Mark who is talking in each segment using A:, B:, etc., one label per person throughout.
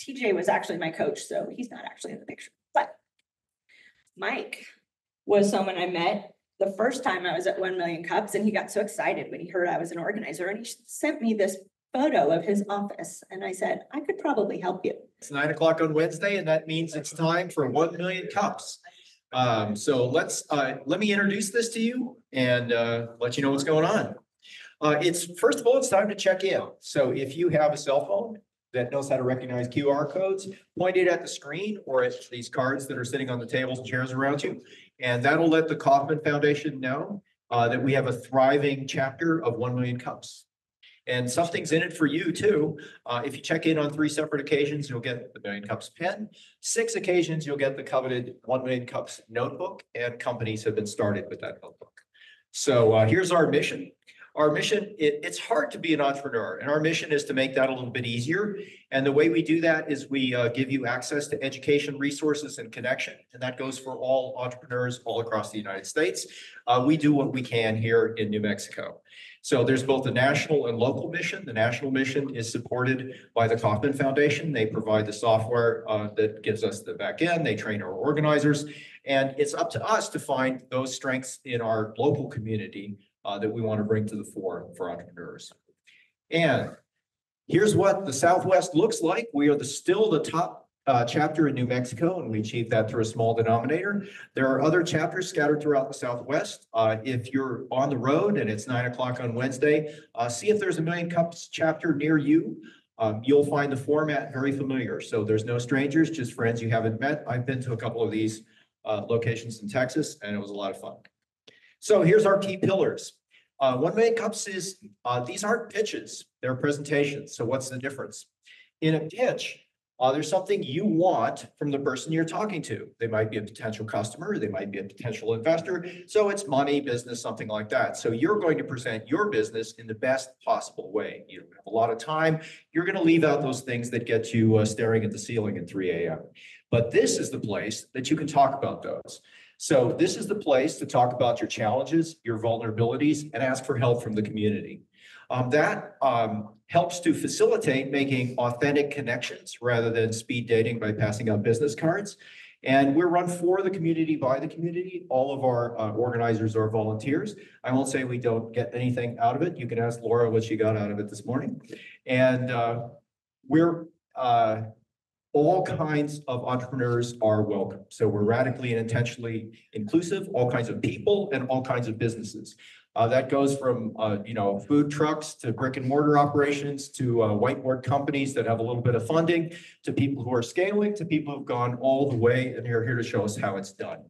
A: TJ was actually my coach, so he's not actually in the picture. But Mike was someone I met the first time I was at 1 Million Cups, and he got so excited when he heard I was an organizer, and he sent me this photo of his office. And I said, I could probably help you.
B: It's 9 o'clock on Wednesday, and that means it's time for 1 Million Cups. So let me introduce this to you and let you know what's going on. First of all, it's time to check in. So if you have a cell phone that knows how to recognize QR codes, point it at the screen or at these cards that are sitting on the tables and chairs around you. And that'll let the Kaufman Foundation know that we have a thriving chapter of 1 Million Cups. And something's in it for you too. If you check in on 3 separate occasions, you'll get the Million Cups pen. 6 occasions, you'll get the coveted 1 Million Cups notebook, and companies have been started with that notebook. So here's our mission. Our mission, it's hard to be an entrepreneur, and our mission is to make that a little bit easier. And the way we do that is we give you access to education, resources, and connection. And that goes for all entrepreneurs all across the United States. We do what we can here in New Mexico. So there's both a national and local mission. The national mission is supported by the Kaufman Foundation. They provide the software that gives us the back end. They train our organizers. And it's up to us to find those strengths in our local community that we want to bring to the fore for entrepreneurs. And here's what the Southwest looks like. We are still the top chapter in New Mexico, and we achieved that through a small denominator. There are other chapters scattered throughout the Southwest. If you're on the road and it's 9 o'clock on Wednesday, see if there's a Million Cups chapter near you. You'll find the format very familiar. So there's no strangers, just friends you haven't met. I've been to a couple of these locations in Texas, and it was a lot of fun. So here's our key pillars. 1 Million Cups is, these aren't pitches, they're presentations. So what's the difference? In a pitch, there's something you want from the person you're talking to. They might be a potential customer, they might be a potential investor. So it's money, business, something like that. So you're going to present your business in the best possible way. You don't have a lot of time. You're going to leave out those things that get you staring at the ceiling at 3 a.m. But this is the place that you can talk about those. So this is the place to talk about your challenges, your vulnerabilities, and ask for help from the community. That helps to facilitate making authentic connections rather than speed dating by passing out business cards. And we're run for the community, by the community. All of our organizers are volunteers. I won't say we don't get anything out of it. You can ask Laura what she got out of it this morning. And we're all kinds of entrepreneurs are welcome. So we're radically and intentionally inclusive, all kinds of people and all kinds of businesses. That goes from, food trucks to brick and mortar operations to whiteboard companies that have a little bit of funding, to people who are scaling, to people who've gone all the way and are here to show us how it's done.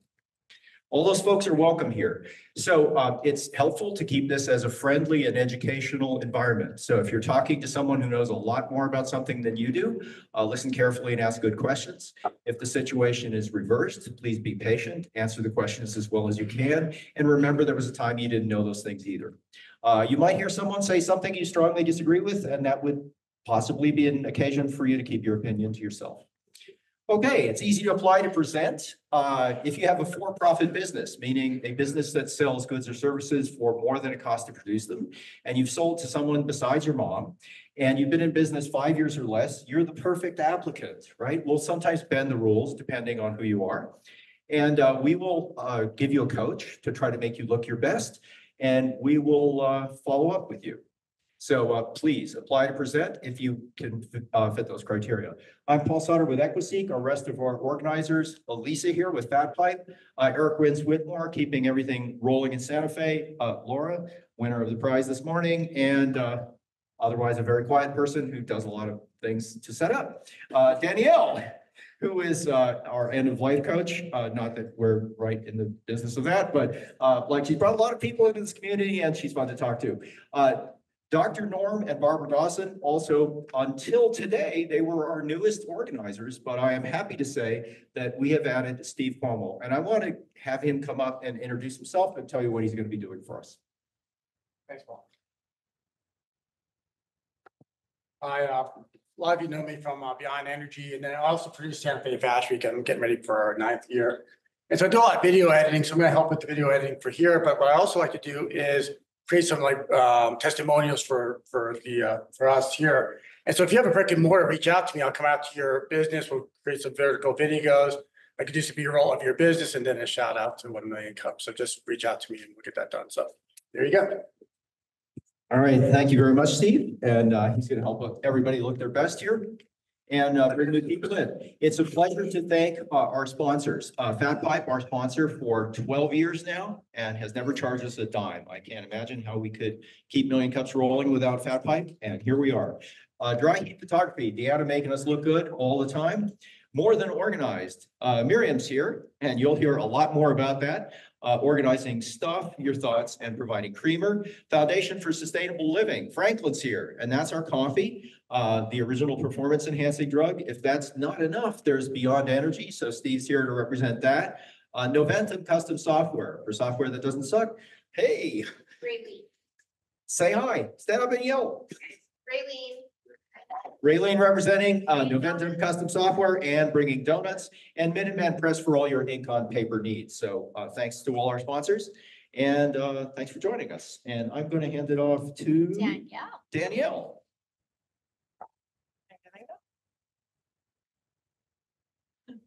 B: All those folks are welcome here. So it's helpful to keep this as a friendly and educational environment. So if you're talking to someone who knows a lot more about something than you do, listen carefully and ask good questions. If the situation is reversed, please be patient, answer the questions as well as you can. And remember, there was a time you didn't know those things either. You might hear someone say something you strongly disagree with, and that would possibly be an occasion for you to keep your opinion to yourself. Okay, it's easy to apply to present. If you have a for-profit business, meaning a business that sells goods or services for more than it costs to produce them, and you've sold to someone besides your mom, and you've been in business 5 years or less, you're the perfect applicant, right? We'll sometimes bend the rules depending on who you are. And we will give you a coach to try to make you look your best, and we will follow up with you. So please apply to present if you can fit those criteria. I'm Paul Sutter with Equiseek, our rest of our organizers, Elisa here with Fat Pipe, Eric Wins Whitmore, keeping everything rolling in Santa Fe, Laura, winner of the prize this morning, and otherwise a very quiet person who does a lot of things to set up. Danielle, who is our end-of-life coach. Not that we're right in the business of that, but she's brought a lot of people into this community and she's fun to talk to. Dr. Norm and Barbara Dawson also, until today, they were our newest organizers, but I am happy to say that we have added Steve Cuomo, and I want to have him come up and introduce himself and tell you what he's going to be doing for us.
C: Thanks, Paul. A lot of you know me from Beyond Energy, and then I also produce Santa Fe Fashion Week. I'm getting ready for our 9th year. And so I do a lot of video editing, so I'm going to help with the video editing for here, but what I also like to do is create some testimonials for us here. And so if you have a brick and mortar, reach out to me. I'll come out to your business. We'll create some vertical videos. I could do some B-roll of your business and then a shout out to 1 Million Cups. So just reach out to me and we'll get that done. So there you go.
B: All right, thank you very much, Steve. And he's going to help everybody look their best here. And bring the people in. It's a pleasure to thank our sponsors. Fat Pipe, our sponsor for 12 years now, and has never charged us a dime. I can't imagine how we could keep Million Cups rolling without Fat Pipe, and here we are. Dry Heat Photography, Deanna making us look good all the time. More Than Organized. Miriam's here, and you'll hear a lot more about that. Organizing stuff, your thoughts, and providing creamer. Foundation for Sustainable Living. Franklin's here, and that's our coffee, the original performance enhancing drug. If that's not enough, there's Beyond Energy. So Steve's here to represent that. Noventum Custom Software for software that doesn't suck. Hey,
D: Raylene.
B: say hi. Stand up and yell.
D: Raylene.
B: Raylene representing Noventum Custom Software and bringing donuts, and Minuteman Press for all your ink on paper needs. So thanks to all our sponsors, and thanks for joining us. And I'm going to hand it off to Danielle.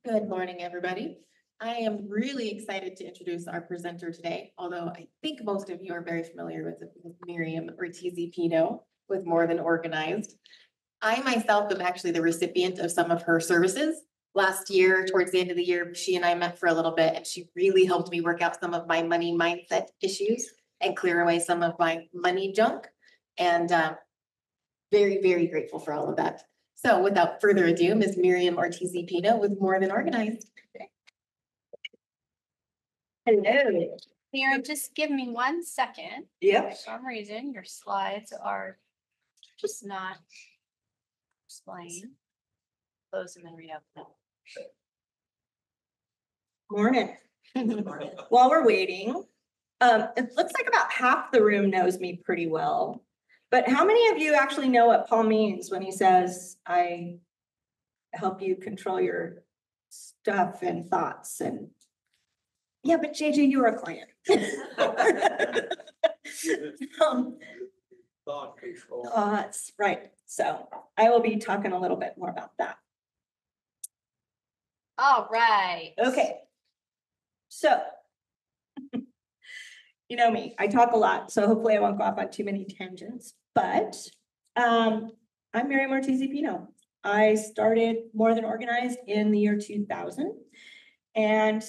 E: Good morning, everybody. I am really excited to introduce our presenter today, although I think most of you are very familiar with Miriam Ortiz-Pino with More Than Organized. I myself am actually the recipient of some of her services. Last year, towards the end of the year, she and I met for a little bit, and she really helped me work out some of my money mindset issues and clear away some of my money junk. And very, very grateful for all of that. So without further ado, Ms. Miriam Ortiz-Pino with More Than Organized.
A: Hello.
D: Miriam, just give me 1 second.
A: Yep.
D: For some reason, your slides are just not displaying. Close them and reopen
A: Morning. While we're waiting, it looks like about half the room knows me pretty well. But how many of you actually know what Paul means when he says, I help you control your stuff and thoughts? And yeah, but JJ, you were a client.
B: Thought control.
A: That's right. So I will be talking a little bit more about that.
D: All right.
A: Okay. So, you know me, I talk a lot, so hopefully I won't go off on too many tangents, but I'm Miriam Ortiz-Pino. I started More Than Organized in the year 2000, and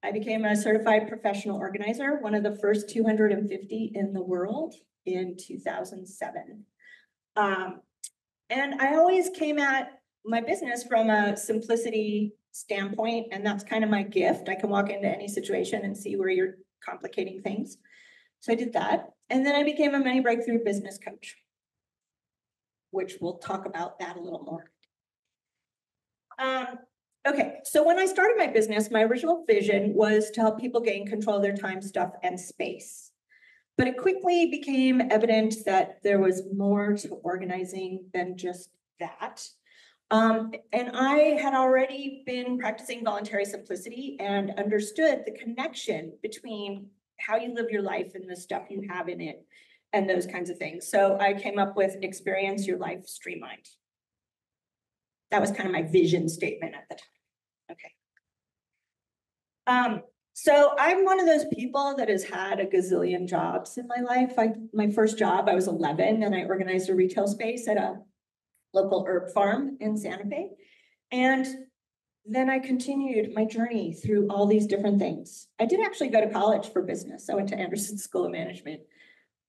A: I became a certified professional organizer, one of the first 250 in the world in 2007. And I always came at my business from a simplicity standpoint, and that's kind of my gift. I can walk into any situation and see where you're complicating things. So I did that. And then I became a money breakthrough business coach, which we'll talk about that a little more. Okay, so when I started my business, my original vision was to help people gain control of their time, stuff, and space. But it quickly became evident that there was more to organizing than just that. And I had already been practicing voluntary simplicity and understood the connection between how you live your life and the stuff you have in it and those kinds of things. So I came up with Experience Your Life Streamlined. That was kind of my vision statement at the time. Okay. So I'm one of those people that has had a gazillion jobs in my life. My first job, I was 11 and I organized a retail space at a local herb farm in Santa Fe. And then I continued my journey through all these different things. I did actually go to college for business. I went to Anderson School of Management,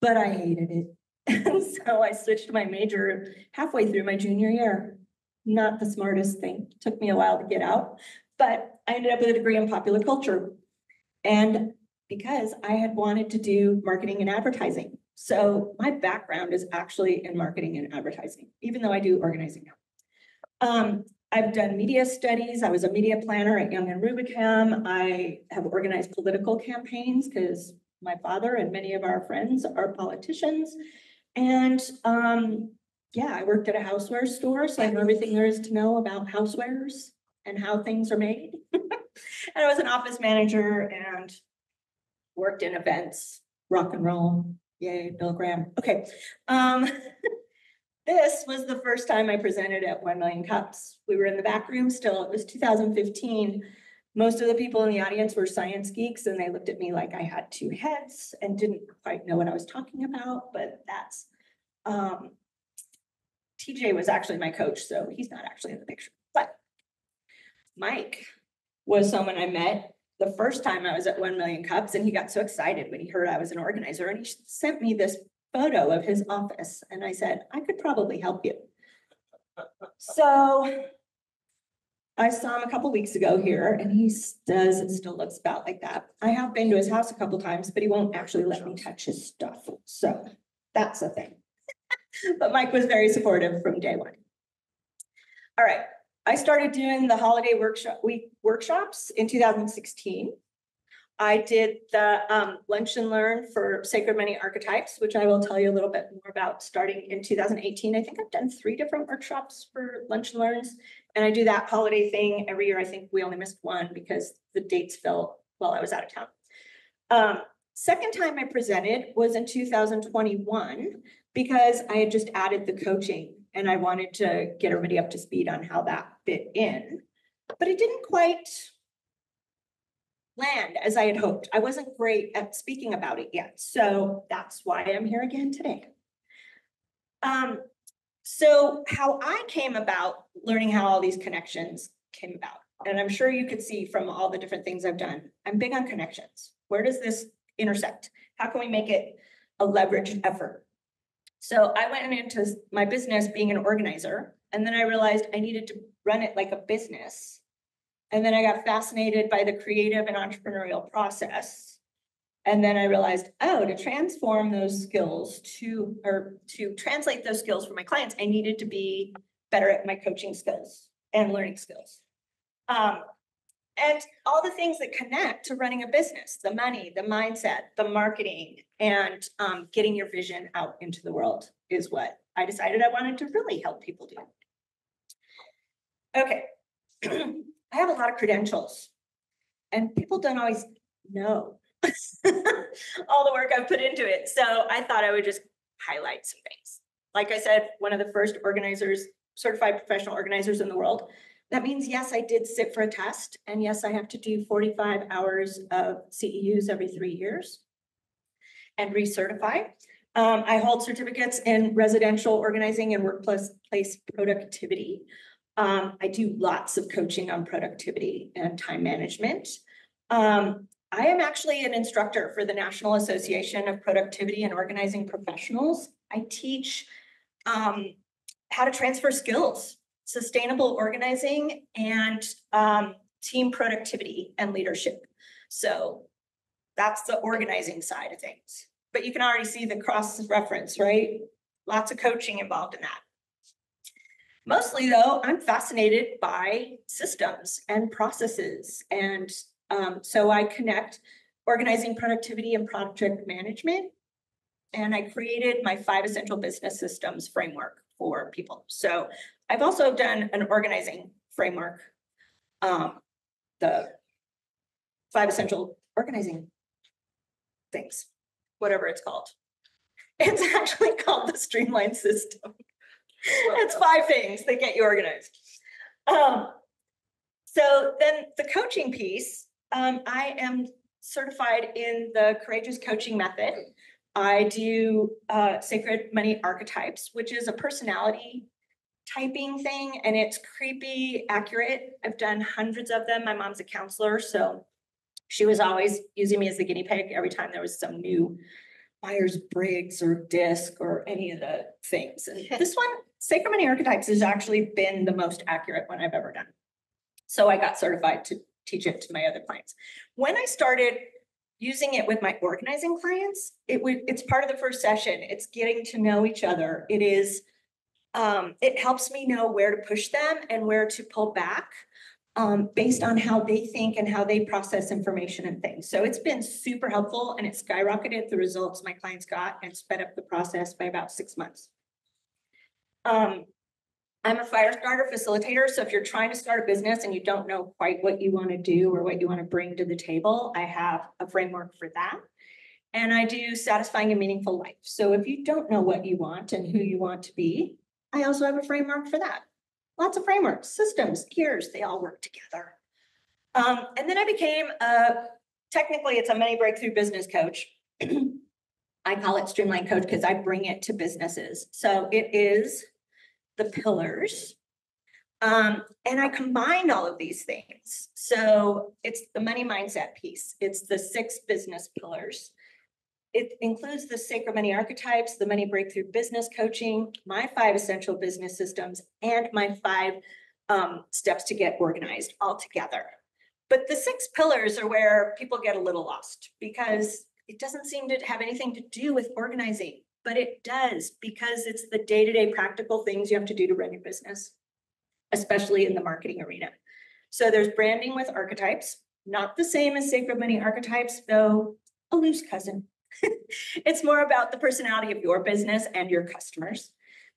A: but I hated it. And so I switched my major halfway through my junior year. Not the smartest thing. Took me a while to get out, but I ended up with a degree in popular culture. And because I had wanted to do marketing and advertising. So my background is actually in marketing and advertising, even though I do organizing now. I've done media studies. I was a media planner at Young and Rubicam. I have organized political campaigns because my father and many of our friends are politicians. And yeah, I worked at a houseware store, so I know everything there is to know about housewares and how things are made. And I was an office manager and worked in events, rock and roll. Yay, Bill Graham. Okay. Then This was the first time I presented at 1 Million Cups. We were in the back room still. It was 2015. Most of the people in the audience were science geeks and they looked at me like I had two heads and didn't quite know what I was talking about, but that's, TJ was actually my coach, so he's not actually in the picture, but Mike was someone I met the first time I was at 1 Million Cups, and he got so excited when he heard I was an organizer, and he sent me this photo of his office, and I said, I could probably help you. So I saw him a couple weeks ago here, and he does, it still looks about like that. I have been to his house a couple times, but he won't actually let me touch his stuff. So that's a thing. But Mike was very supportive from day one. All right. I started doing the holiday workshops in 2016. I did the lunch and learn for Sacred Money Archetypes, which I will tell you a little bit more about starting in 2018. I think I've done 3 different workshops for lunch and learns, and I do that holiday thing every year. I think we only missed one because the dates fell while I was out of town. Second time I presented was in 2021 because I had just added the coaching and I wanted to get everybody up to speed on how that fit in, but it didn't quite land as I had hoped. I wasn't great at speaking about it yet. So that's why I'm here again today. So how I came about learning how all these connections came about, and I'm sure you could see from all the different things I've done, I'm big on connections. Where does this intersect? How can we make it a leveraged effort? So I went into my business being an organizer, and then I realized I needed to run it like a business. And then I got fascinated by the creative and entrepreneurial process. And then I realized, oh, to transform those skills to translate those skills for my clients, I needed to be better at my coaching skills and learning skills. And all the things that connect to running a business, the money, the mindset, the marketing, and getting your vision out into the world is what I decided I wanted to really help people do. Okay, I have a lot of credentials and people don't always know all the work I've put into it. So I thought I would just highlight some things. Like I said, one of the first organizers, certified professional organizers in the world. That means, yes, I did sit for a test. And yes, I have to do 45 hours of CEUs every 3 years and recertify. I hold certificates in residential organizing and workplace productivity. I do lots of coaching on productivity and time management. I am actually an instructor for the National Association of Productivity and Organizing Professionals. I teach how to transfer skills, sustainable organizing, and team productivity and leadership. So that's the organizing side of things. But you can already see the cross-reference, right? Lots of coaching involved in that. Mostly, though, I'm fascinated by systems and processes. And so I connect organizing, productivity, and project management. And I created my 5 essential business systems framework for people. So I've also done an organizing framework, the 5 essential organizing things, whatever it's called. It's actually called the Streamline System. It's 5 things that get you organized. So then the coaching piece, I am certified in the Courageous Coaching Method. I do Sacred Money Archetypes, which is a personality typing thing, and it's creepy accurate. I've done hundreds of them. My mom's a counselor, so she was always using me as the guinea pig every time there was some new Myers-Briggs or DISC or any of the things. And this one, Sacred Money Archetypes, has actually been the most accurate one I've ever done. So I got certified to teach it to my other clients. When I started using it with my organizing clients, it's part of the first session. It's getting to know each other. It is, it helps me know where to push them and where to pull back based on how they think and how they process information and things. So it's been super helpful, and it skyrocketed the results my clients got and sped up the process by about 6 months. I'm a fire starter facilitator. So if you're trying to start a business and you don't know quite what you want to do or what you want to bring to the table, I have a framework for that. And I do satisfying and meaningful life. So if you don't know what you want and who you want to be, I also have a framework for that. Lots of frameworks, systems, gears, they all work together. And then I became technically it's a money breakthrough business coach. I call it Streamline Coach because I bring it to businesses. So it is the pillars. And I combined all of these things. So it's the money mindset piece. It's the 6 business pillars. It includes the sacred money archetypes, the money breakthrough business coaching, my 5 essential business systems, and my 5 steps to get organized all together. But the 6 pillars are where people get a little lost because it doesn't seem to have anything to do with organizing, but it does because it's the day-to-day practical things you have to do to run your business, especially in the marketing arena. So there's branding with archetypes, not the same as sacred money archetypes, though a loose cousin. It's more about the personality of your business and your customers.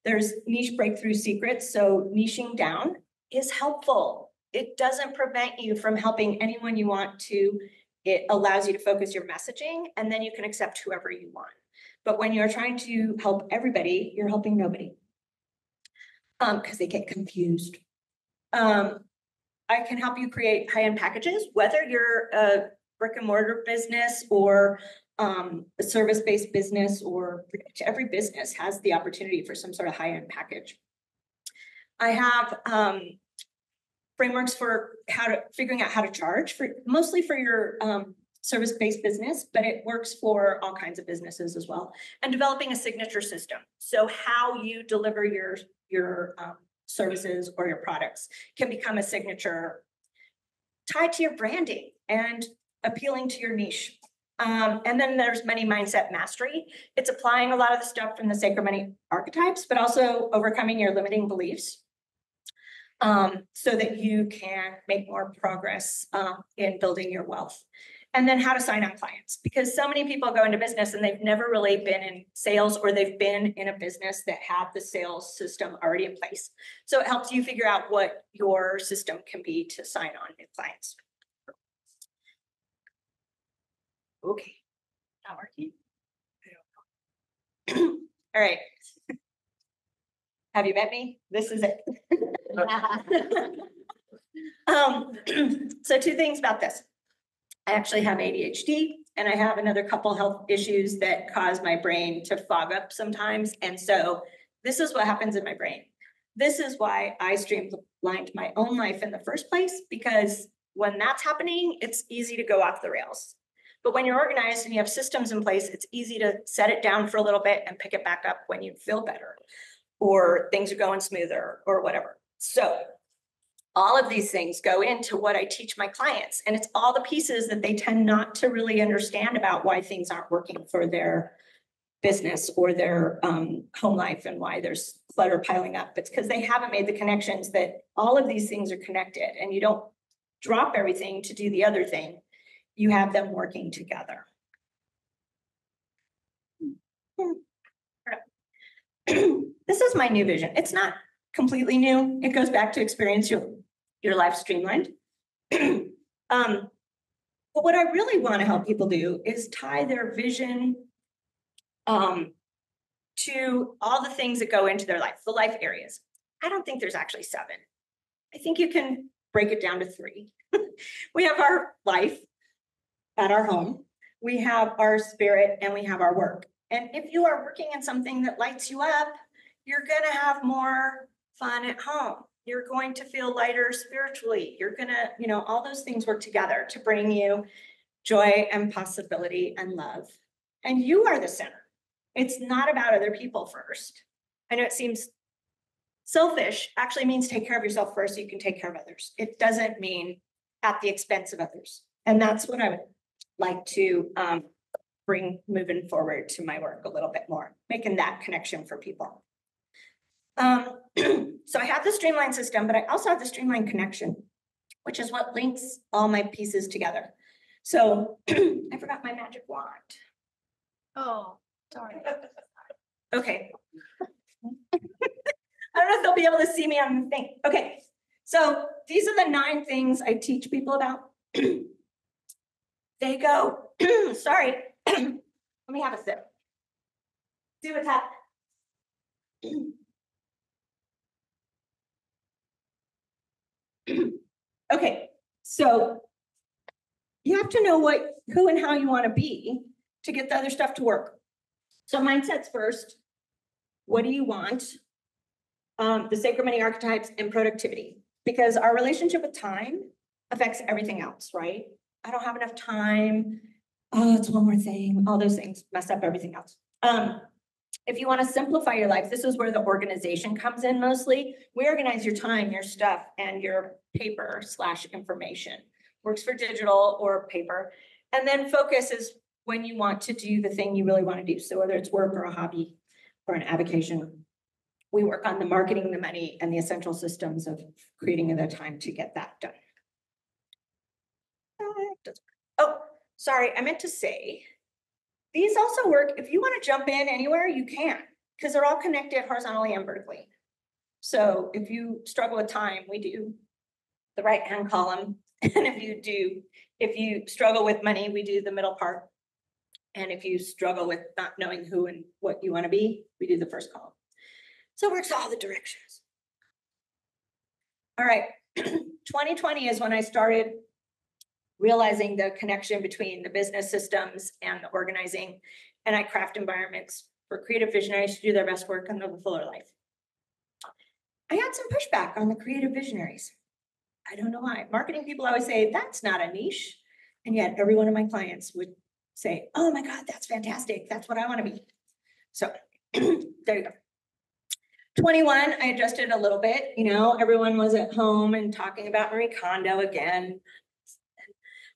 A: There's niche breakthrough secrets. So niching down is helpful. It doesn't prevent you from helping anyone you want to. It allows you to focus your messaging and then you can accept whoever you want. But when you're trying to help everybody, you're helping nobody. Because they get confused. I can help you create high-end packages, whether you're a brick and mortar business or a service-based business, or every business has the opportunity for some sort of high-end package. I have frameworks for figuring out how to charge mostly for your service-based business, but it works for all kinds of businesses as well. And developing a signature system. So how you deliver your services or your products can become a signature tied to your branding and appealing to your niche. And then there's money mindset mastery. It's applying a lot of the stuff from the sacred money archetypes, but also overcoming your limiting beliefs so that you can make more progress in building your wealth. And then how to sign on clients, because so many people go into business and they've never really been in sales, or they've been in a business that had the sales system already in place. So it helps you figure out what your system can be to sign on new clients. Okay, not working. All right. Have you met me? This is it. So 2 things about this. I actually have ADHD and I have another couple health issues that cause my brain to fog up sometimes. And so this is what happens in my brain. This is why I streamlined my own life in the first place, because when that's happening, it's easy to go off the rails. But when you're organized and you have systems in place, it's easy to set it down for a little bit and pick it back up when you feel better or things are going smoother or whatever. So all of these things go into what I teach my clients, and it's all the pieces that they tend not to really understand about why things aren't working for their business or their home life and why there's clutter piling up. It's because they haven't made the connections that all of these things are connected, and you don't drop everything to do the other thing. You have them working together. This is my new vision. It's not completely new. It goes back to experience your life streamlined. But what I really want to help people do is tie their vision to all the things that go into their life, the life areas. I don't think there's actually 7. I think you can break it down to 3. We have our life at our home, we have our spirit, and we have our work. And if you are working in something that lights you up, you're going to have more fun at home. You're going to feel lighter spiritually. You're going to, all those things work together to bring you joy and possibility and love. And you are the center. It's not about other people first. I know it seems selfish, actually means take care of yourself first so you can take care of others. It doesn't mean at the expense of others. And that's what I would like to bring moving forward to my work a little bit more, making that connection for people. So I have the streamline system, but I also have the streamline connection, which is what links all my pieces together. So I forgot my magic wand.
D: Oh, sorry.
A: Okay. I don't know if they'll be able to see me on the thing. Okay. So these are the 9 things I teach people about. They go, sorry, let me have a sip. See what's happening. Okay, so you have to know who and how you want to be to get the other stuff to work. So mindset's first. What do you want? The sacred money archetypes and productivity, because our relationship with time affects everything else, right? I don't have enough time. Oh, it's one more thing. All those things mess up everything else. If you want to simplify your life, this is where the organization comes in mostly. We organize your time, your stuff, and your paper/information. Works for digital or paper. And then focus is when you want to do the thing you really want to do. So whether it's work or a hobby or an avocation, we work on the marketing, the money, and the essential systems of creating the time to get that done. Oh, sorry, I meant to say, these also work, if you want to jump in anywhere, you can, because they're all connected horizontally and vertically. So if you struggle with time, we do the right-hand column. And if you struggle with money, we do the middle part. And if you struggle with not knowing who and what you want to be, we do the first column. So it works all the directions. All right, 2020 is when I started realizing the connection between the business systems and the organizing, and I craft environments for creative visionaries to do their best work and live a fuller life. I had some pushback on the creative visionaries. I don't know why. Marketing people always say, that's not a niche. And yet every one of my clients would say, oh my God, that's fantastic. That's what I want to be. So there you go. 21, I adjusted a little bit. Everyone was at home and talking about Marie Kondo again,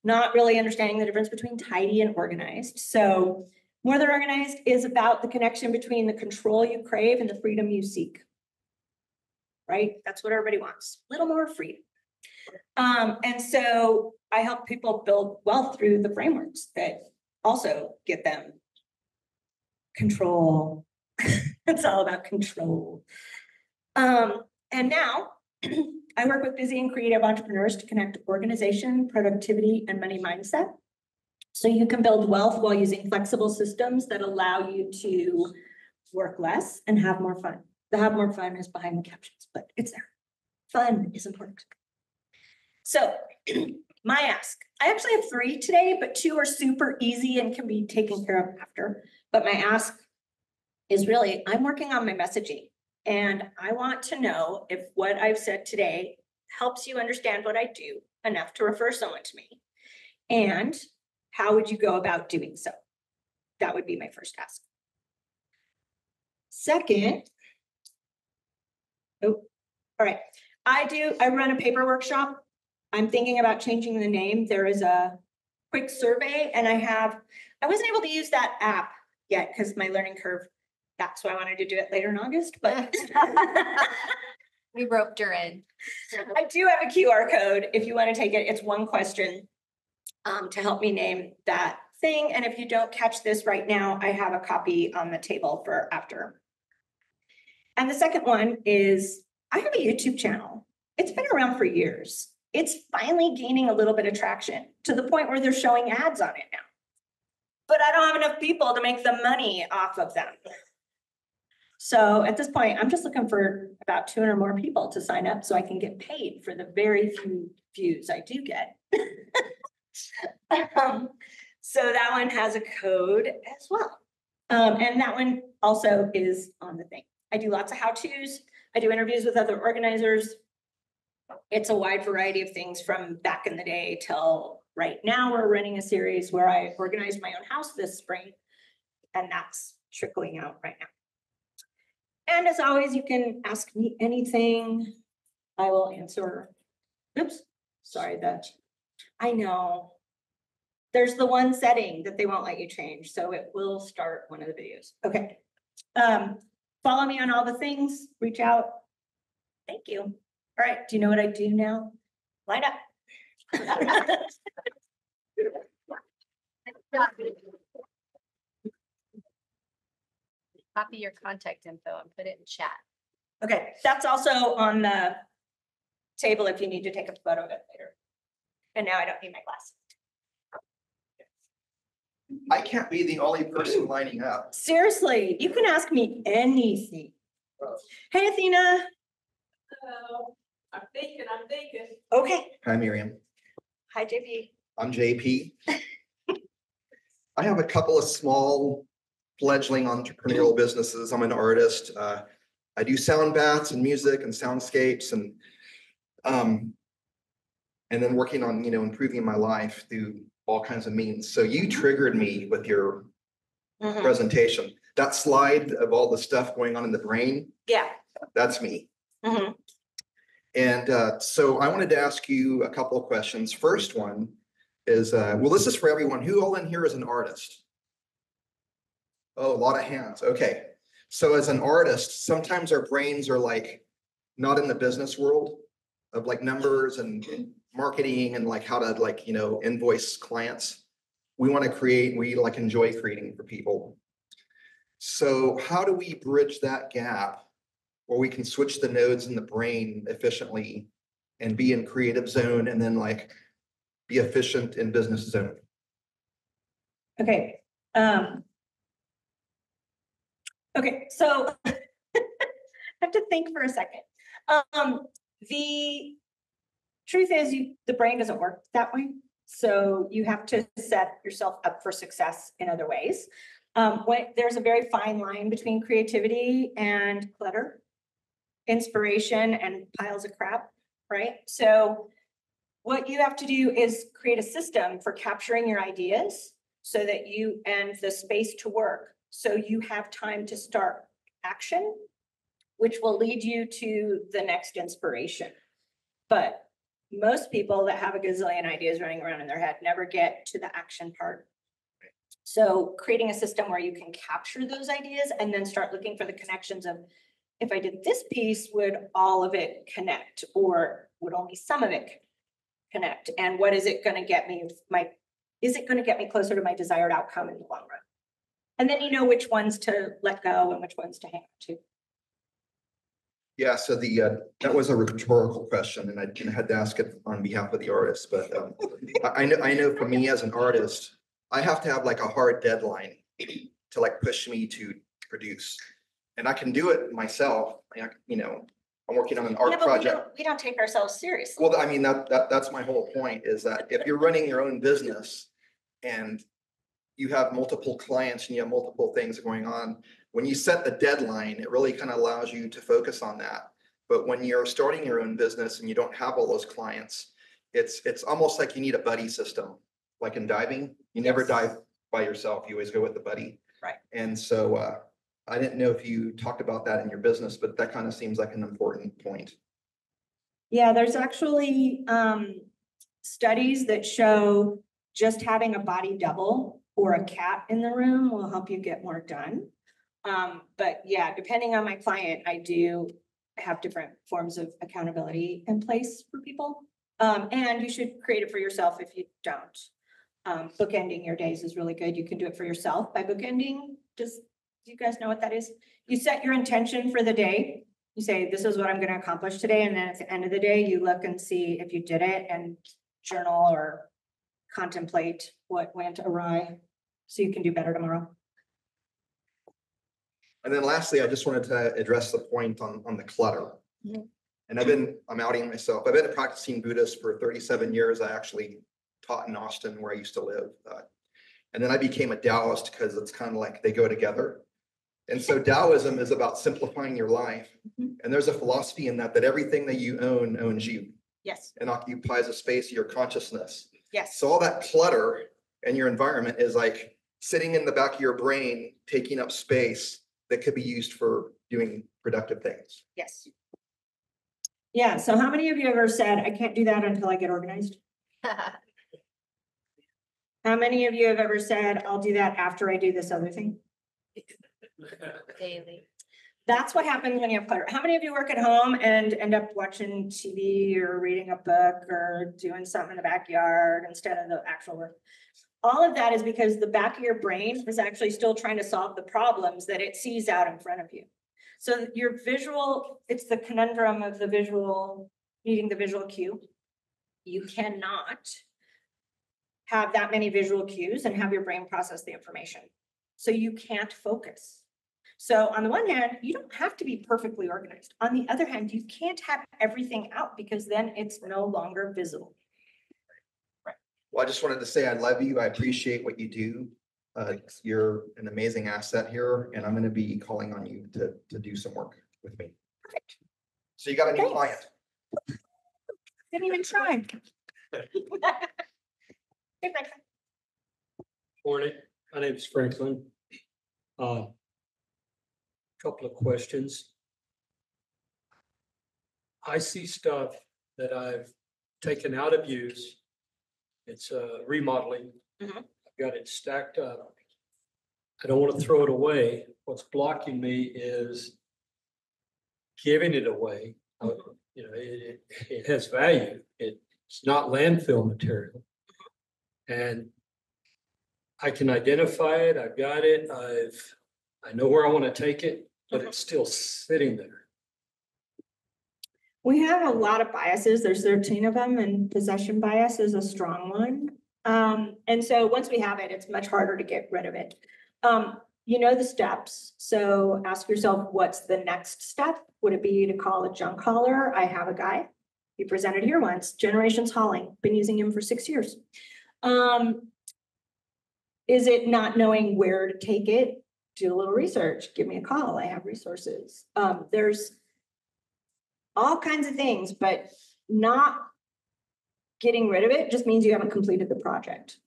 A: not really understanding the difference between tidy and organized. So more than organized is about the connection between the control you crave and the freedom you seek. Right? That's what everybody wants. A little more freedom. And so I help people build wealth through the frameworks that also get them control. It's all about control. And now I work with busy and creative entrepreneurs to connect organization, productivity, and money mindset. So you can build wealth while using flexible systems that allow you to work less and have more fun. The have more fun is behind the captions, but it's there. Fun is important. So my ask, I actually have 3 today, but 2 are super easy and can be taken care of after. But my ask is really, I'm working on my messaging, and I want to know if what I've said today helps you understand what I do enough to refer someone to me. And how would you go about doing so? That would be my first ask. Second, all right. I run a paper workshop. I'm thinking about changing the name. There is a quick survey, and I wasn't able to use that app yet because my learning curve. That's why I wanted to do it later in August, but
D: we roped her in.
A: I do have a QR code if you want to take it. It's 1 question to help me name that thing. And if you don't catch this right now, I have a copy on the table for after. And the second one is I have a YouTube channel. It's been around for years. It's finally gaining a little bit of traction to the point where they're showing ads on it now. But I don't have enough people to make the money off of them. So at this point, I'm just looking for about 200 more people to sign up so I can get paid for the very few views I do get. So that one has a code as well. And that one also is on the thing. I do lots of how-tos. I do interviews with other organizers. It's a wide variety of things from back in the day till right now. We're running a series where I organized my own house this spring, and that's trickling out right now. And as always, you can ask me anything. I will answer. Oops, sorry, I know. There's the one setting that they won't let you change, so it will start one of the videos. Okay. Follow me on all the things, reach out. Thank you. All right, do you know what I do now? Line up.
D: Copy your contact info and put it in chat.
A: Okay, that's also on the table if you need to take a photo of it later. And now I don't need my glasses.
F: I can't be the only person lining up.
A: Seriously, you can ask me anything. Hey, Athena.
G: Hello. I'm thinking.
A: Okay,
B: Hi, Miriam.
A: hi JP.
F: I'm JP. I have a couple of small fledgling entrepreneurial businesses. I'm an artist. I do sound baths and music and soundscapes and then working on, improving my life through all kinds of means. So you triggered me with your
A: Mhm.
F: presentation. That slide of all the stuff going on in the brain,
A: Yeah.
F: that's me.
A: Mhm.
F: And so I wanted to ask you a couple of questions. First one is, well, this is for everyone. Who all in here is an artist? Oh, a lot of hands. Okay. So as an artist, sometimes our brains are like not in the business world of like numbers and marketing and like how to like, invoice clients. We want to create, we like enjoy creating for people. So how do we bridge that gap where we can switch the nodes in the brain efficiently and be in creative zone and then like be efficient in business zone?
A: Okay. Okay, so I have to think for a second. The truth is the brain doesn't work that way. So you have to set yourself up for success in other ways. There's a very fine line between creativity and clutter, inspiration and piles of crap, right? So what you have to do is create a system for capturing your ideas so that you and the space to work. So you have time to start action, which will lead you to the next inspiration. But most people that have a gazillion ideas running around in their head never get to the action part. So creating a system where you can capture those ideas and then start looking for the connections of, if I did this piece, would all of it connect, or would only some of it connect? And what is it going to get me? Is it going to get me closer to my desired outcome in the long run? And then you know which ones to let go and which ones to hang on to.
F: Yeah, so that was a rhetorical question, and I had to ask it on behalf of the artist. But I know for me as an artist, I have to have like a hard deadline to like push me to produce, and I can do it myself. I'm working on an art project.
A: We don't take ourselves seriously.
F: Well, I mean that's my whole point is that if you're running your own business and you have multiple clients and you have multiple things going on, when you set the deadline, it really kind of allows you to focus on that. But when you're starting your own business and you don't have all those clients, it's almost like you need a buddy system. Like in diving, you never dive by yourself. You always go with a buddy.
A: Right.
F: And so I didn't know if you talked about that in your business, but that kind of seems like an important point.
A: Yeah, there's actually studies that show just having a body double or a cat in the room will help you get more done. But yeah, depending on my client, I do have different forms of accountability in place for people. And you should create it for yourself if you don't. Bookending your days is really good. You can do it for yourself by bookending. Do you guys know what that is? You set your intention for the day. You say, this is what I'm going to accomplish today. And then at the end of the day, you look and see if you did it and journal or contemplate what went awry so you can do better tomorrow.
F: And then lastly, I just wanted to address the point on the clutter.
A: Mm-hmm.
F: And I'm outing myself. I've been a practicing Buddhist for 37 years. I actually taught in Austin where I used to live. And then I became a Taoist because it's kind of like they go together. And so Taoism is about simplifying your life.
A: Mm-hmm.
F: And there's a philosophy in that everything that you own owns you.
A: Yes.
F: And occupies a space of your consciousness.
A: Yes.
F: So all that clutter in your environment is like sitting in the back of your brain, taking up space that could be used for doing productive things.
A: Yes. Yeah. So how many of you ever said, I can't do that until I get organized? How many of you have ever said, I'll do that after I do this other thing?
D: Daily.
A: That's what happens when you have clutter. How many of you work at home and end up watching TV or reading a book or doing something in the backyard instead of the actual work? All of that is because the back of your brain is actually still trying to solve the problems that it sees out in front of you. So your visual, it's the conundrum of the visual, needing the visual cue. You cannot have that many visual cues and have your brain process the information. So you can't focus. So on the one hand, you don't have to be perfectly organized. On the other hand, you can't have everything out because then it's no longer visible.
F: Well, I just wanted to say I love you. I appreciate what you do. You're an amazing asset here, and I'm going to be calling on you to do some work with me.
A: Perfect.
F: So you got a new
A: Thanks.
F: client.
A: Didn't even try. Hey, Franklin.
G: Morning, my name is Franklin. Couple of questions. I see stuff that I've taken out of use. It's remodeling.
A: Mhm.
G: I've got it stacked up. I don't want to throw it away. What's blocking me is giving it away. You know, it has value. It's not landfill material. And I can identify it. I've got it. I know where I want to take it, but it's still sitting there.
A: We have a lot of biases. There's 13 of them, and possession bias is a strong one. And so once we have it, it's much harder to get rid of it. You know the steps. So ask yourself, what's the next step? Would it be to call a junk hauler? I have a guy. He presented here once, Generations Hauling, been using him for 6 years. Is it not knowing where to take it? Do a little research, give me a call. I have resources. There's all kinds of things, but not getting rid of it just means you haven't completed the project.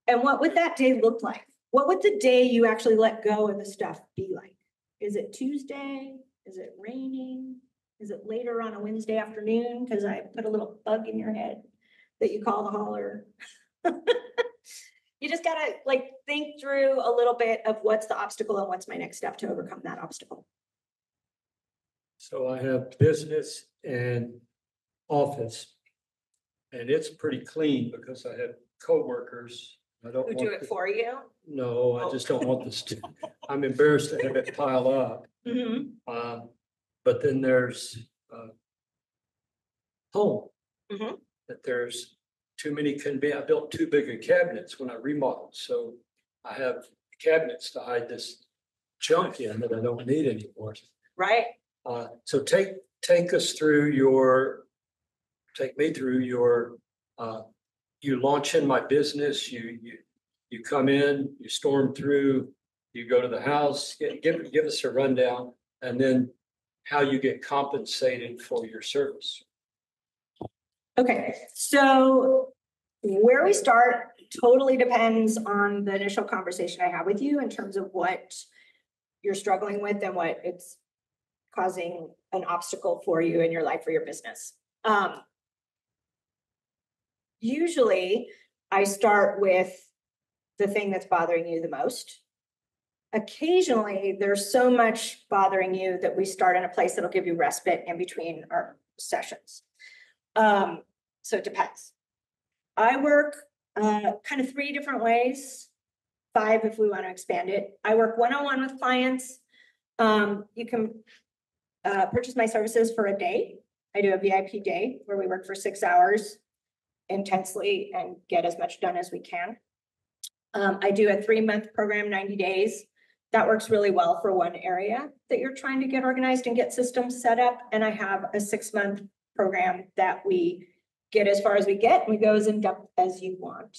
A: And what would that day look like? What would the day you actually let go of the stuff be like? Is it Tuesday? Is it raining? Is it later on a Wednesday afternoon? Because I put a little bug in your head that you call the hauler. You just gotta like think through a little bit of what's the obstacle and what's my next step to overcome that obstacle.
G: So I have business and office. And it's pretty clean because I have coworkers. I don't
A: Who
G: want
A: do it
G: the-
A: for you?
G: No, I just don't want this to, I'm embarrassed to have it pile up.
A: Mhm.
G: But then there's home.
A: Mhm.
G: That there's too many I built too big of cabinets when I remodeled, so I have cabinets to hide this junk in that I don't need anymore.
A: Right?
G: So take me through your, you launch in my business, you come in, you storm through, you go to the house, give us a rundown, and then how you get compensated for your service.
A: Okay, so where we start totally depends on the initial conversation I have with you in terms of what you're struggling with and what it's causing an obstacle for you in your life or your business. Usually I start with the thing that's bothering you the most. Occasionally, there's so much bothering you that we start in a place that'll give you respite in between our sessions. So it depends. I work kind of 3 different ways, 5 if we want to expand it. I work one-on-one with clients. You can purchase my services for a day. I do a VIP day where we work for 6 hours intensely and get as much done as we can. I do a 3-month program, 90 days. That works really well for one area that you're trying to get organized and get systems set up. And I have a 6-month program that we get as far as we get, and we go as in depth as you want.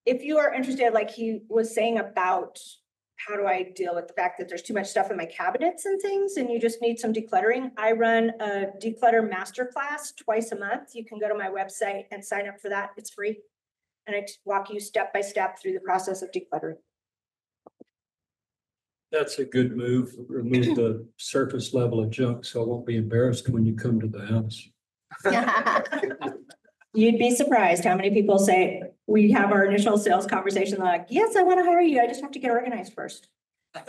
A: If you are interested, like he was saying about how do I deal with the fact that there's too much stuff in my cabinets and things, and you just need some decluttering, I run a declutter masterclass twice a month. You can go to my website and sign up for that. It's free. And I walk you step by step through the process of decluttering.
G: That's a good move. Remove the surface level of junk, so I won't be embarrassed when you come to the house.
A: You'd be surprised how many people say, we have our initial sales conversation, like, yes, I want to hire you. I just have to get organized first. I'm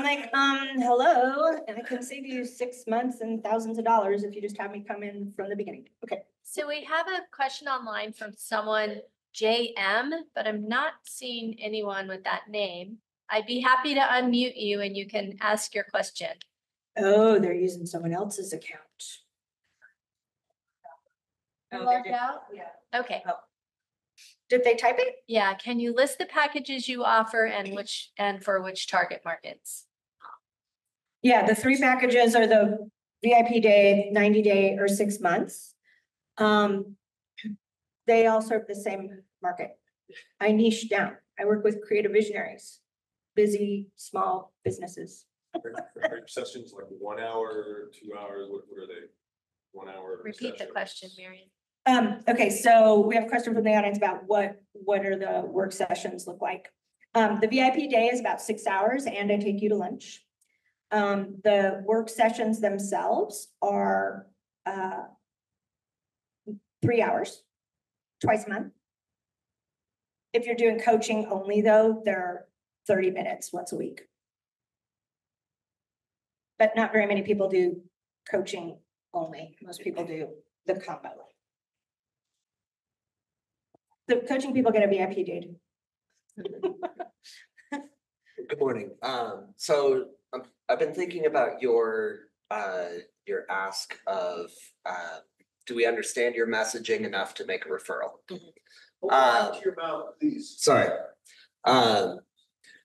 A: like, hello, and I can save you 6 months and thousands of dollars if you just have me come in from the beginning. Okay.
D: So we have a question online from someone, JM, but I'm not seeing anyone with that name. I'd be happy to unmute you and you can ask your question.
A: Oh, they're using someone else's account.
D: You're
A: Oh,
D: logged
A: they're
D: out?
A: Yeah.
D: Okay.
A: Oh. Did they type it?
D: Yeah, can you list the packages you offer and for which target markets?
A: Yeah, the 3 packages are the VIP day, 90-day, or 6 months. They all serve the same market. I niche down. I work with creative visionaries, busy, small businesses.
H: Are sessions like 1 hour, 2 hours, what are they? 1 hour?
D: Repeat the
H: sessions?
D: question, Marion.
A: Okay, so we have a question from the audience about what are the work sessions look like? The VIP day is about 6 hours and I take you to lunch. The work sessions themselves are 3 hours, twice a month. If you're doing coaching only though, they're 30 minutes once a week. But not very many people do coaching only. Most people do the combo. The coaching people get a VIP day.
I: Good morning. So I've been thinking about your ask of, do we understand your messaging enough to make a referral?
H: Open your mouth, please.
I: Sorry.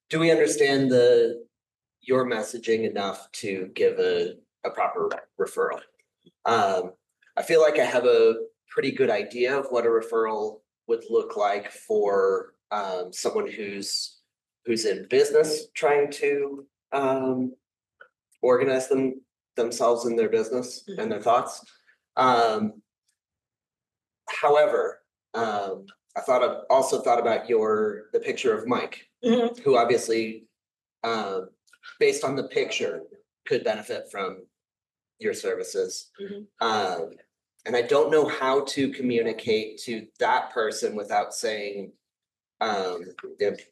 I: Do we understand your messaging enough to give a proper referral? I feel like I have a pretty good idea of what a referral would look like for someone who's in business trying to organize themselves in their business and their thoughts. However, I also thought about the picture of Mike, who obviously, based on the picture, could benefit from your services. And I don't know how to communicate to that person without saying,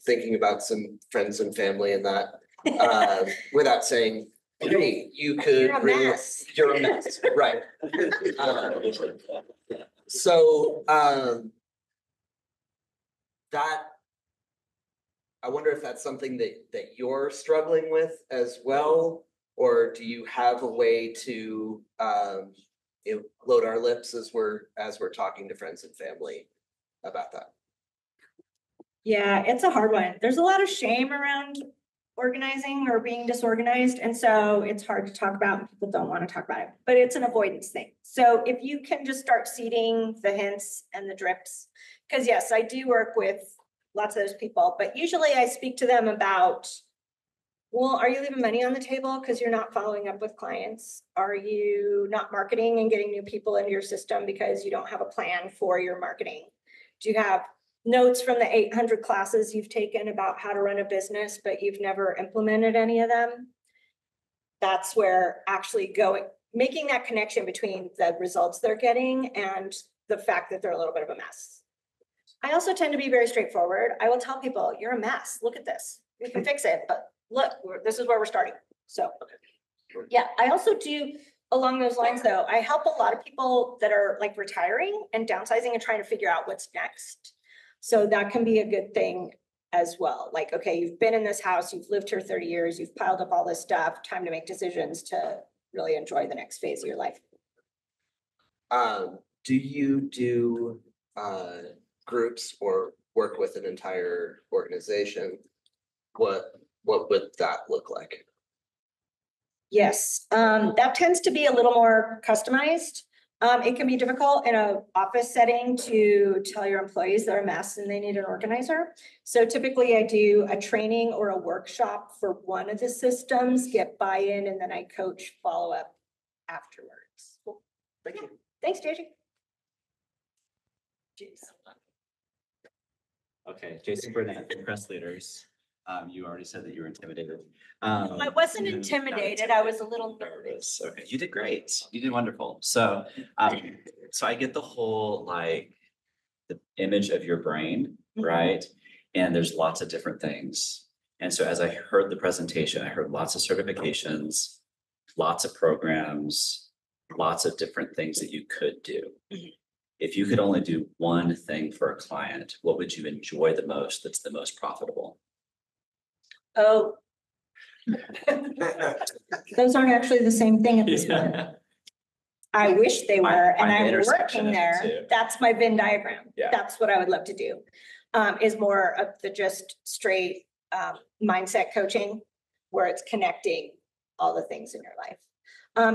I: thinking about some friends and family and that, without saying, hey, you could.
A: You're a mess.
I: You're a mess, right. So that, I wonder if that's something that you're struggling with as well, or do you have a way to load our lips as we're talking to friends and family about that?
A: Yeah, it's a hard one. There's a lot of shame around organizing or being disorganized. And so it's hard to talk about and people don't want to talk about it, but it's an avoidance thing. So if you can just start seeding the hints and the drips, because yes, I do work with lots of those people, but usually I speak to them about, well, are you leaving money on the table because you're not following up with clients? Are you not marketing and getting new people into your system because you don't have a plan for your marketing? Do you have notes from the 800 classes you've taken about how to run a business, but you've never implemented any of them? That's where actually making that connection between the results they're getting and the fact that they're a little bit of a mess. I also tend to be very straightforward. I will tell people, you're a mess. Look at this. We can fix it, but look, this is where we're starting. So yeah, I also do along those lines though. I help a lot of people that are like retiring and downsizing and trying to figure out what's next. So that can be a good thing as well. Like, okay, you've been in this house, you've lived here 30 years, you've piled up all this stuff, time to make decisions to really enjoy the next phase of your life.
I: Do you do groups or work with an entire organization? What would that look like?
A: Yes, that tends to be a little more customized. It can be difficult in an office setting to tell your employees they're a mess and they need an organizer. So typically I do a training or a workshop for one of the systems, get buy-in, and then I coach follow-up afterwards. Cool.
I: Thank you.
A: Thanks, JJ.
J: Okay, Jason Burnett, press leaders. You already said that you were intimidated.
A: I wasn't intimidated. I was a little nervous.
J: Okay, you did great. You did wonderful. So, so I get the whole like the image of your brain, right? And there's lots of different things. And so as I heard the presentation, I heard lots of certifications, lots of programs, lots of different things that you could do. If you could only do one thing for a client, what would you enjoy the most that's the most profitable?
A: Oh. Those aren't actually the same thing at this point. I wish they were, and
J: Find the
A: I'm
J: intersection
A: working
J: of the
A: there.
J: two.
A: That's my Venn diagram.
J: Yeah.
A: That's what I would love to do. Is more of the just straight mindset coaching, where it's connecting all the things in your life.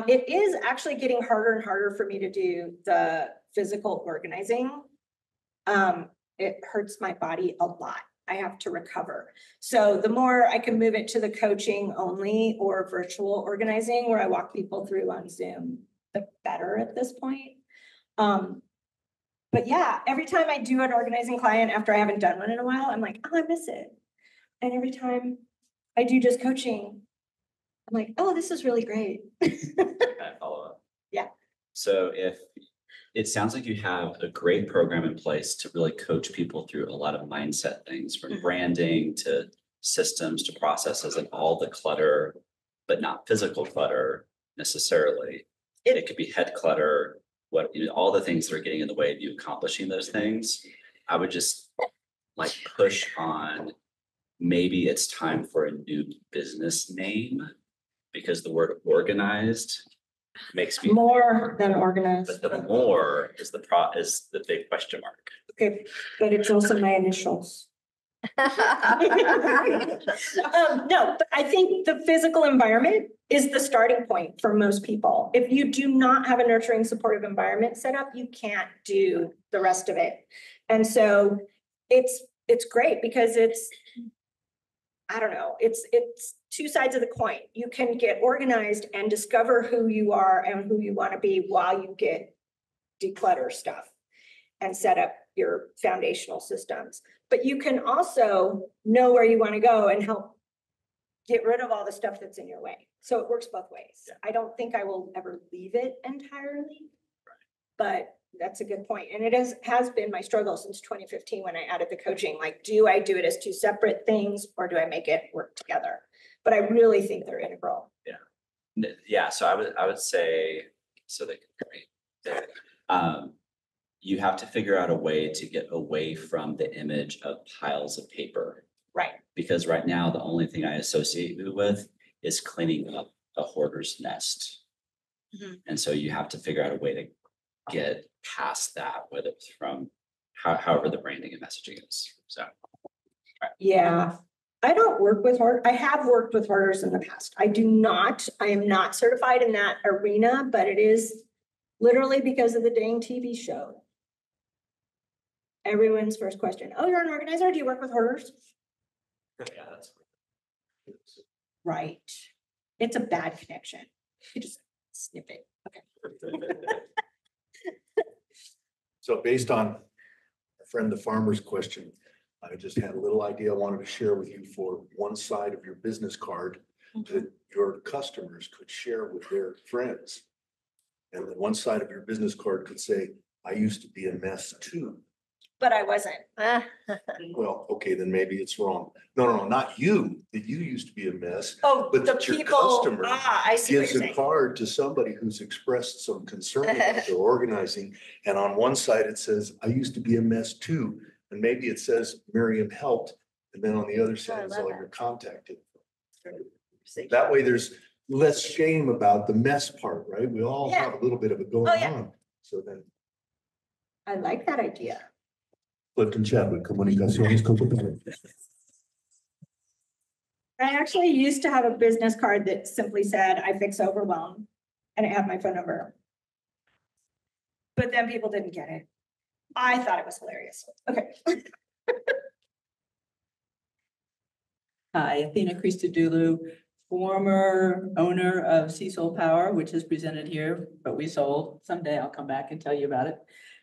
A: It is actually getting harder and harder for me to do the physical organizing. It hurts my body a lot. I have to recover. So the more I can move it to the coaching only or virtual organizing where I walk people through on Zoom, the better at this point. But yeah, every time I do an organizing client after I haven't done one in a while, I'm like, oh, I miss it. And every time I do just coaching, I'm like, oh, this is really great.
J: Kind of follow up.
A: Yeah.
J: So if it sounds like you have a great program in place to really coach people through a lot of mindset things, from
A: Mhm.
J: branding to systems to processes and all the clutter, but not physical clutter necessarily. It could be head clutter, all the things that are getting in the way of you accomplishing those things. I would just like push on, maybe it's time for a new business name, because the word organized makes me,
A: More than organized.
J: but the more is the big question mark.
A: Okay, but it's also my initials. No, but I think the physical environment is the starting point for most people. If you do not have a nurturing, supportive environment set up, you can't do the rest of it. And so it's great because I don't know, it's two sides of the coin. You can get organized and discover who you are and who you want to be while you declutter stuff and set up your foundational systems. But you can also know where you want to go and help get rid of all the stuff that's in your way. So it works both ways.
J: Yeah.
A: I don't think I will ever leave it entirely, but that's a good point. And it has been my struggle since 2015 when I added the coaching. Like, do I do it as two separate things or do I make it work together? But I really think they're integral.
J: Yeah, so I would say, so they can, you have to figure out a way to get away from the image of piles of paper.
A: Right.
J: Because right now, the only thing I associate you with is cleaning up a hoarder's nest.
A: Mhm.
J: And so you have to figure out a way to get past that, whether it's from however the branding and messaging is. So.
A: Yeah. I don't work with I have worked with hoarders in the past. I am not certified in that arena, but it is literally because of the dang TV show. Everyone's first question, oh, you're an organizer, do you work with hoarders?
J: Yeah, that's.
A: Right. It's a bad connection. You just snip it. Okay.
K: So based on a friend, the farmer's question, I just had a little idea I wanted to share with you for one side of your business card that your customers could share with their friends. And then one side of your business card could say, I used to be a mess too.
A: But I wasn't.
K: Well, okay, then maybe it's wrong. No, not you, that you used to be a mess.
A: Oh,
K: But
A: the
K: that your
A: people,
K: customer
A: I see what
K: Gives
A: you're
K: a
A: saying.
K: card to somebody who's expressed some concern about their organizing. And on one side, it says, I used to be a mess too. And maybe it says Miriam helped. And then on the other side is
D: love
K: all
D: that.
K: your contact info. That way there's less shame about the mess part, right? We all
A: Yeah.
K: have a little bit of it going
A: Oh, yeah.
K: on. So then
A: I like that idea.
K: Clifton Chadwick, Comunicaciones Computadoras.
A: I actually used to have a business card that simply said, I fix overwhelm, and it had my phone number. But then people didn't get it. I thought it was hilarious. Okay.
L: Hi, Athena Christodoulou, former owner of Cecil Power, which is presented here, but we sold. Someday I'll come back and tell you about it.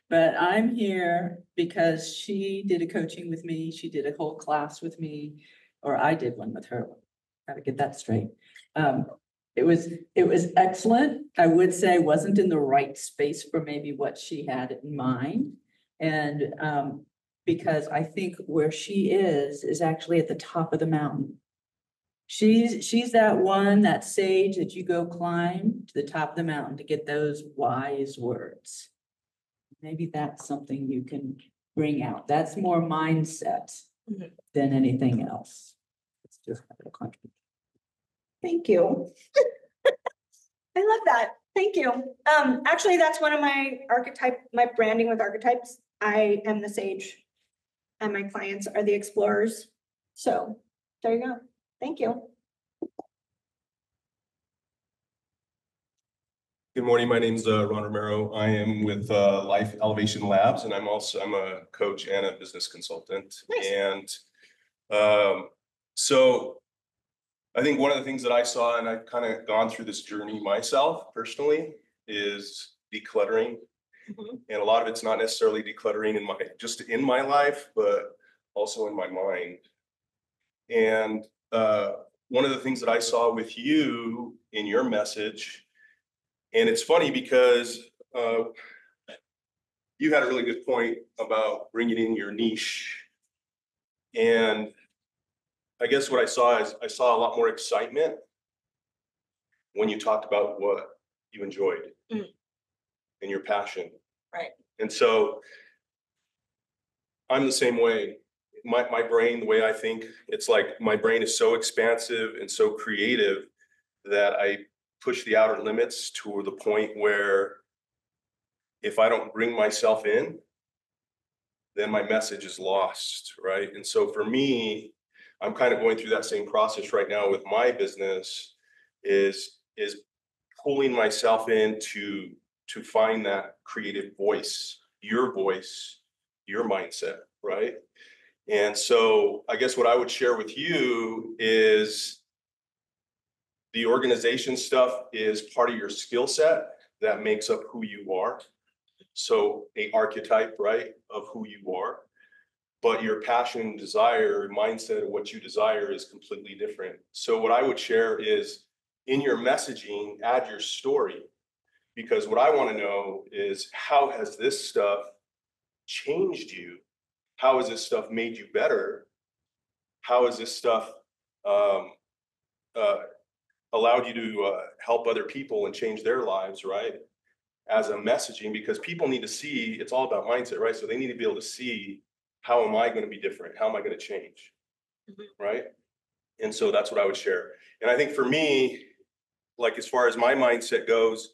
L: But I'm here because she did a coaching with me. She did a whole class with me, or I did one with her. Gotta get that straight. It was excellent. I would say wasn't in the right space for maybe what she had in mind. And because I think where she is actually at the top of the mountain. She's that one, that sage that you go climb to the top of the mountain to get those wise words. Maybe that's something you can bring out. That's more mindset than anything else. It's just a contribution.
A: Thank you. I love that. Thank you. Actually, that's one of my my branding with archetypes. I am the sage and my clients are the explorers. So there you go. Thank you.
H: Good morning, my name's Ron Romero. I am with Life Elevation Labs, and I'm a coach and a business consultant.
A: Nice.
H: And so I think one of the things that I saw, and I've kind of gone through this journey myself personally, is decluttering. And a lot of it's not necessarily decluttering just in my life, but also in my mind. And one of the things that I saw with you in your message, and it's funny because you had a really good point about bringing in your niche. And I guess what I saw is I saw a lot more excitement when you talked about what you enjoyed and your passion.
A: Right.
H: And so I'm the same way. My brain, the way I think, it's like my brain is so expansive and so creative that I push the outer limits to the point where if I don't bring myself in, then my message is lost, right? And so for me, I'm kind of going through that same process right now with my business, is pulling myself in to find that creative voice, your mindset, right? And so I guess what I would share with you is the organization stuff is part of your skill set that makes up who you are. So an archetype, right, of who you are. But your passion, desire, mindset of what you desire is completely different. So what I would share is in your messaging, add your story. Because what I want to know is, how has this stuff changed you? How has this stuff made you better? How has this stuff allowed you to help other people and change their lives, right? As a messaging, because people need to see, it's all about mindset, right? So they need to be able to see, how am I going to be different? How am I going to change? Right? And so that's what I would share. And I think for me, like as far as my mindset goes,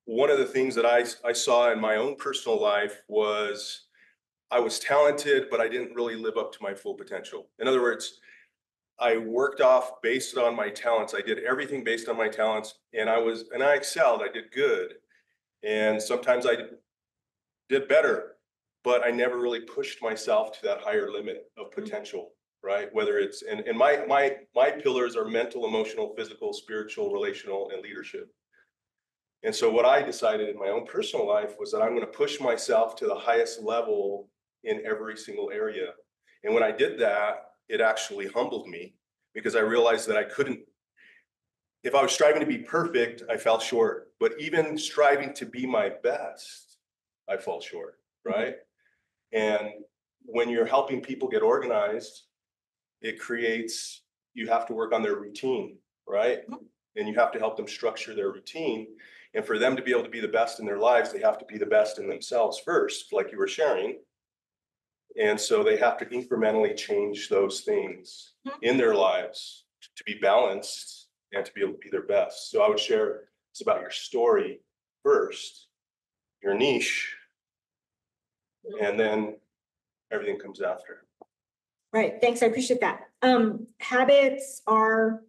H: one of the things that I saw in my own personal life was I was talented, but I didn't really live up to my full potential. In other words, I worked off based on my talents. I did everything based on my talents, and I excelled. I did good. And sometimes I did better, but I never really pushed myself to that higher limit of potential, right? Whether it's, and my pillars are mental, emotional, physical, spiritual, relational, and leadership. And so what I decided in my own personal life was that I'm going to push myself to the highest level in every single area. And when I did that, it actually humbled me, because I realized that I couldn't, if I was striving to be perfect, I fell short. But even striving to be my best, I fall short, right? And when you're helping people get organized, it creates, you have to work on their routine, right? And you have to help them structure their routine. And for them to be able to be the best in their lives, they have to be the best in themselves first, like you were sharing. And so they have to incrementally change those things in their lives to be balanced and to be able to be their best. So I would share, it's about your story first, your niche, and then everything comes after.
A: Right. Thanks. I appreciate that. Habits are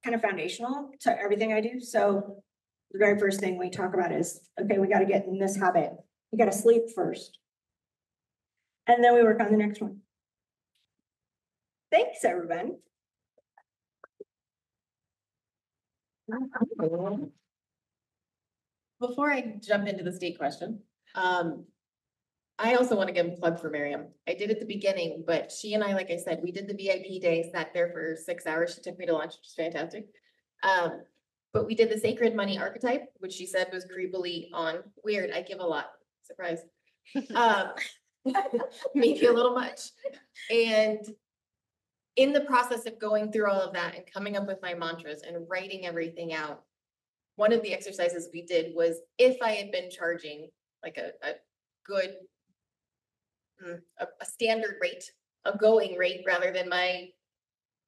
A: kind of foundational to everything I do. So the very first thing we talk about is, okay, we got to get in this habit. You got to sleep first. And then we work on the next one. Thanks, everyone.
E: Before I jump into the state question, I also want to give a plug for Miriam. I did at the beginning, but she and I, like I said, we did the VIP day, sat there for 6 hours. She took me to lunch, which was fantastic. But we did the sacred money archetype, which she said was creepily on. Weird, I give a lot, surprise. Maybe a little much. And in the process of going through all of that and coming up with my mantras and writing everything out, one of the exercises we did was, if I had been charging like a good, a standard rate, a going rate rather than my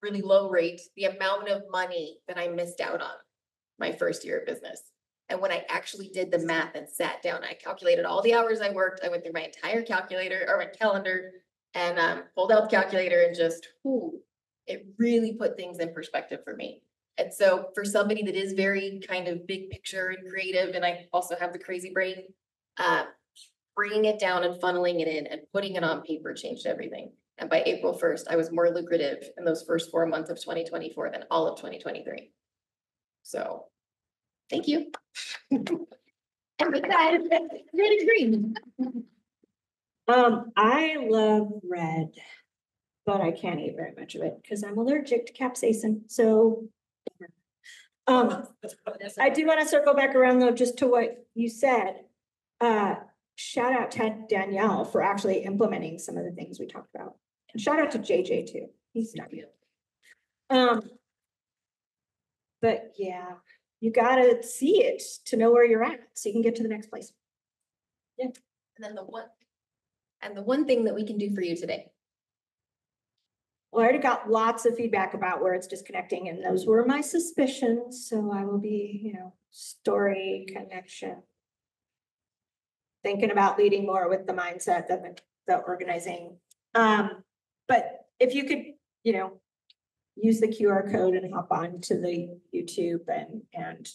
E: really low rate, the amount of money that I missed out on. my first year of business. And when I actually did the math and sat down, I calculated all the hours I worked. I went through my entire calculator or my calendar and pulled out the calculator and just, it really put things in perspective for me. And so for somebody that is very kind of big picture and creative, and I also have the crazy brain, bringing it down and funneling it in and putting it on paper changed everything. And by April 1st, I was more lucrative in those first 4 months of 2024 than all of 2023. So, thank you. And with that, really green.
A: I love red, but I can't eat very much of it because I'm allergic to capsaicin. So, I do want to circle back around though, just to what you said. Shout out to Danielle for actually implementing some of the things we talked about. And shout out to JJ too. He's not you. But yeah, you gotta see it to know where you're at so you can get to the next place.
E: Yeah. And then the one thing that we can do for you today.
A: Well, I already got lots of feedback about where it's disconnecting, and those were my suspicions. So I will be, story connection. Thinking about leading more with the mindset than the organizing. But if you could, use the QR code and hop on to the YouTube and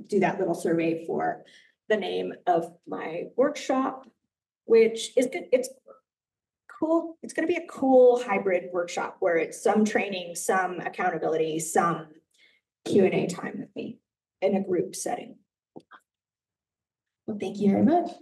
A: do that little survey for the name of my workshop, which is good. It's cool. It's going to be a cool hybrid workshop where it's some training, some accountability, some Q&A time with me in a group setting.
E: Well, thank you very much.